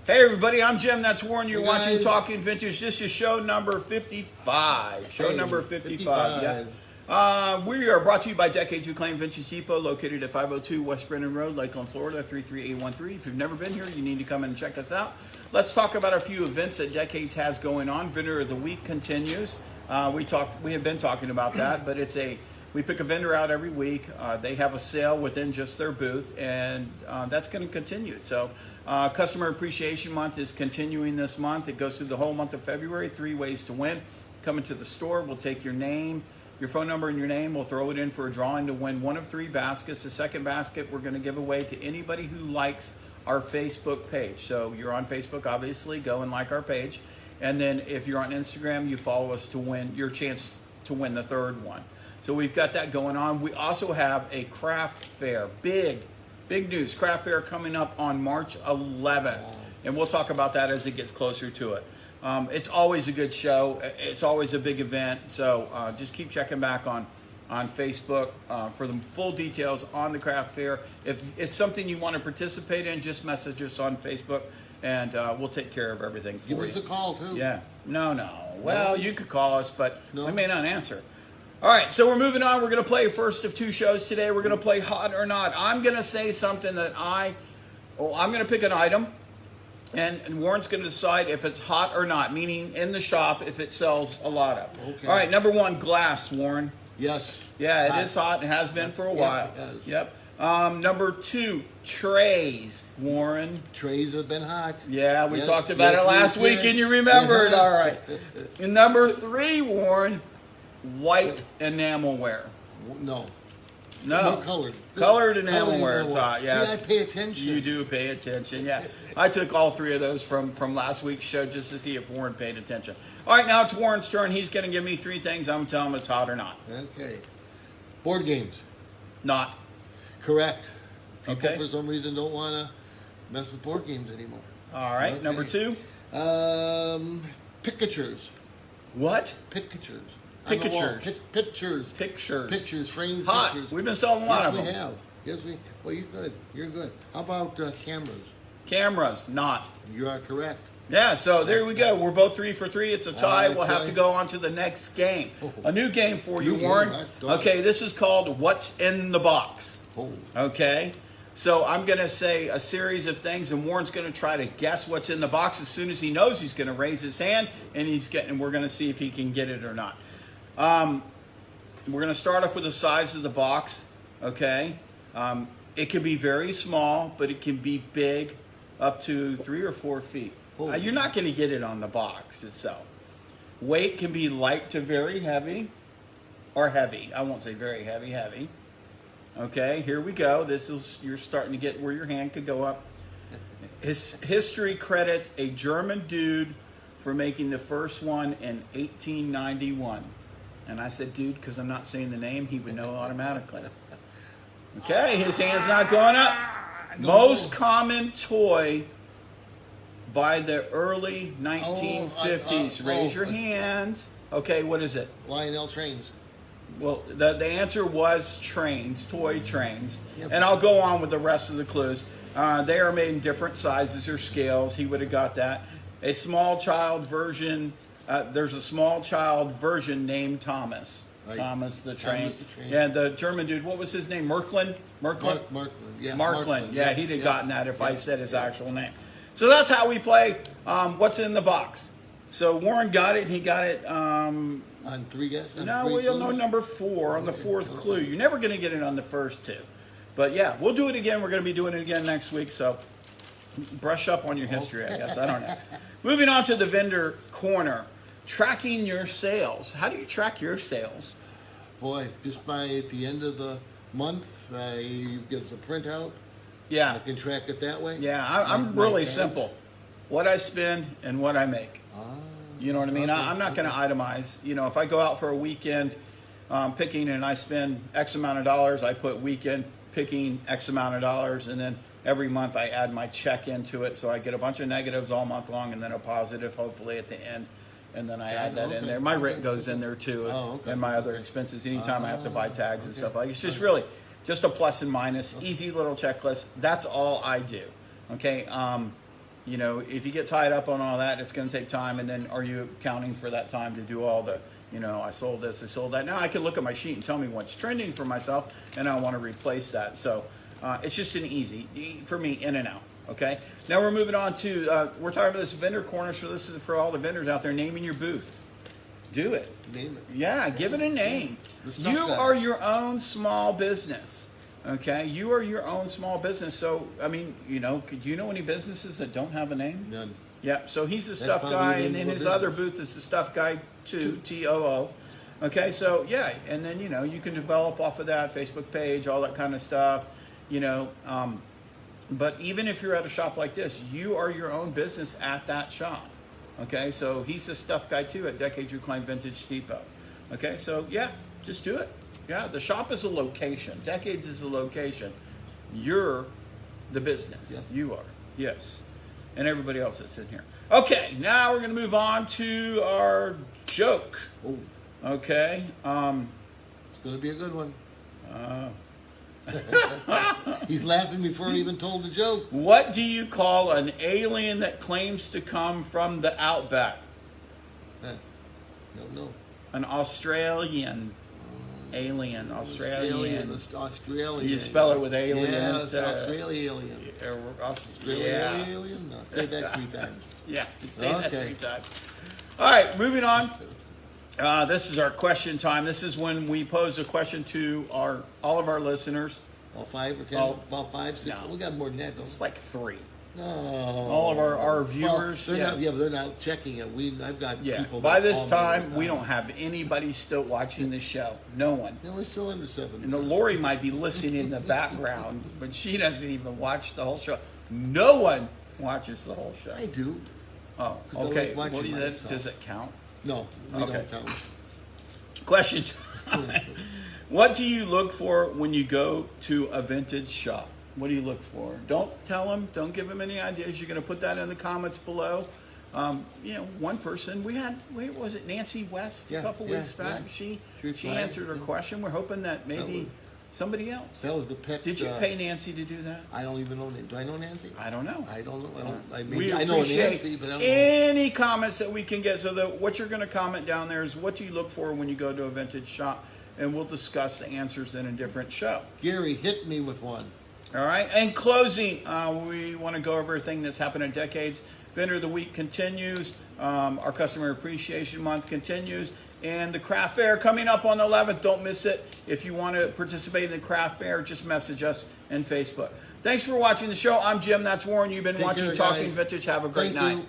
Hey everybody, I'm Jim. That's Warren. You're Hey, watching guys. Talking Vintage. This is show number 55. Show Hey, number 55. Yeah. We are brought to you by Decades Reclaimed Vintage Depot, located at 502 West Brennan Road, Lakeland, Florida, 33813. If you've never been here, you need to come and check us out. Let's talk about a few events that Decades has going on. Vendor of the Week continues. We have been talking about that, but we pick a vendor out every week. They have a sale within just their booth, and that's going to continue. So Customer Appreciation Month is continuing this month. It goes through the whole month of February. 3 ways to win. Come into the store. We'll take your name, your phone number, and your name. We'll throw it in for a drawing to win one of 3 baskets. The second basket we're going to give away to anybody who likes our Facebook page. So you're on Facebook, obviously. Go and like our page. And then if you're on Instagram, you follow us to win your chance to win the third one. So we've got that going on. We also have a craft fair. Big news. Craft fair coming up on March 11th. And we'll talk about that as it gets closer to it. It's always a good show. It's always a big event. So just keep checking back on Facebook for the full details on the craft fair. If it's something you want to participate in, just message us on Facebook, and we'll take care of everything for you. Give us a call, too. Yeah. No. Well, you could call us, but No. we may not answer. All right, so we're moving on. We're going to play first of 2 shows today. We're going to play Hot or Not. I'm going to say something that I'm going to pick an item, and Warren's going to decide if it's hot or not, meaning in the shop if it sells a lot of. Okay. All right, number 1, glass, Warren. Yes. Yeah, it is hot. It has been for a while. Yep. Number 2, trays, Warren. Trays have been hot. Yeah, we Yes, talked about yes, it last we week, did. and you remembered. Uh-huh. All right. And number 3, Warren, white enamelware. No. No. More colored. Colored enamelware is hot, yes. See, I pay attention. You do pay attention, yeah. I took all 3 of those from last week's show just to see if Warren paid attention. All right, now it's Warren's turn. He's going to give me 3 things. I'm going to tell him it's hot or not. Okay. Board games. Not. Correct. People, Okay. for some reason, don't want to mess with board games anymore. All right, Okay. number 2. Pictures. What? Pictures. Pictures. Pictures. Pictures. Pictures. Framed Hot. pictures. We've been selling a lot Yes, of we them. have. Yes, we. Well, you're good. You're good. How about cameras? Cameras, not. You are correct. Yeah, so there we go. We're both 3 for 3. It's a tie. We'll have Okay. to go on to the next game. A new game for you, New game, Warren. right? Done. Okay, this is called What's in the Box. Oh. Okay, so I'm going to say a series of things, and Warren's going to try to guess what's in the box. As soon as he knows, he's going to raise his hand, and we're going to see if he can get it or not. We're going to start off with the size of the box. Okay, it can be very small, but it can be big, up to 3 or 4 feet. Oh. You're not going to get it on the box itself. Weight can be light to very heavy, or heavy. I won't say very heavy, heavy. Okay, here we go. You're starting to get where your hand could go up. His history credits a German dude for making the first one in 1891. And I said dude because I'm not saying the name. He would know automatically. Okay, his hand's not going up. Most common toy by the early 1950s. Raise your hand. Okay, what is it? Lionel trains. Well, the answer was trains, toy trains. Yep. And I'll go on with the rest of the clues. They are made in different sizes or scales. He would have got that. A small child version. There's a small child version named Thomas. Right. Thomas the train. Thomas the train. Yeah, the German dude. What was his name? Merklin? Markland. Yeah. Markland. Yeah, he'd have gotten that if I yeah, said his yeah. actual name. So that's how we play What's in the Box. So Warren got it. He got it. On 3 guesses? No, well, you'll know number 4 on the 4th clue. You're never going to get it on the first 2. But yeah, we'll do it again. We're going to be doing it again next week. So brush up on your history, I guess. I don't know. Moving on to the vendor corner. Tracking your sales. How do you track your sales? Boy, just by at the end of the month, you give us a printout. I Yeah. can track it that way. Yeah, I'm My really cash. simple. What I spend and what I make. You know what I mean? Okay, I'm not going to itemize. You know, if I go out for a weekend picking and I spend X amount of dollars, I put weekend picking X amount of dollars, and then every month I add my check into it, so I get a bunch of negatives all month long and then a positive hopefully at the end, and then I add that in okay, there. My rent okay, goes in there too, okay, and my other okay. expenses anytime I have to buy tags and okay. stuff like. It's just really just a plus and minus, easy little checklist. That's all I do. Okay. you know, if you get tied up on all that, it's going to take time. And then are you accounting for that time to do all the, you know, I sold this, I sold that. Now I can look at my sheet and tell me what's trending for myself, and I want to replace that. So it's just an easy, for me, in and out. Okay. Now we're moving on to, we're talking about this vendor corner. So this is for all the vendors out there, naming your booth. Do it. Name it. Yeah, give it a name. The stuff You guy. are your own small business. Okay, you are your own small business. So, I mean, you know, could you know any businesses that don't have a name? None. Yeah, so he's the stuff probably guy, the and name in of his a other business. booth is the stuff guy too, TOO. Okay, so yeah, and then, you know, you can develop off of that Facebook page, all that kind of stuff, you know. But even if you're at a shop like this, you are your own business at that shop. Okay, so he's the stuff guy too at Decades Reclaim Vintage Depot. Okay, so yeah, just do it. Yeah, the shop is a location. Decades is a location. You're the business. Yeah. You are. Yes. And everybody else that's in here. Okay, now we're going to move on to our joke. Oh, Okay. it's going to be a good one. He's laughing before he even told the joke. What do you call an alien that claims to come from the outback? No, no. An Australian. Alien. Australian. Australian. You spell it with alien Yeah, instead of- Australian. Yeah. Alien? No, say that 3 times. Yeah, you say that Okay. 3 times. All right, moving on. This is our question time. This is when we pose a question to all of our listeners. All 5 or 10? Oh. About 5, 6? No. We got more than that, don't It's like 3. we? No. All of our viewers. Well, they're yeah. not, yeah, but they're not checking it. I've got Yeah. people. By that this call me all time, the we don't have anybody still watching the show. No one. No, we're still under 7. And Lori might be listening in the background, but she doesn't even watch the whole show. No one watches the whole show. I do. Oh, 'Cause I okay. like watching What do you, myself. does it count? No, we Okay. don't count. Question time. What do you look for when you go to a vintage shop? What do you look for? Don't tell them. Don't give them any ideas. You're going to put that in the comments below. You know, one person was it Nancy West Yeah, a couple yeah, weeks back? yeah. She Replied, answered her yeah. question. We're hoping that maybe was- somebody else. That was the pet. Did you pay Nancy to do that? I don't even know. Do I know Nancy? I don't know. I don't know. I We mean, I know appreciate Nancy, but I don't know. any comments that we can get. So that what you're going to comment down there is what do you look for when you go to a vintage shop, and we'll discuss the answers in a different show. Gary hit me with one. All right. In closing, we want to go over everything that's happened in Decades. Vendor of the Week continues. Our Customer Appreciation Month continues. And the craft fair coming up on the 11th. Don't miss it. If you want to participate in the craft fair, just message us in Facebook. Thanks for watching the show. I'm Jim. That's Warren. You've been Take watching care, Talking guys. Vintage. Have a great Thank night. you.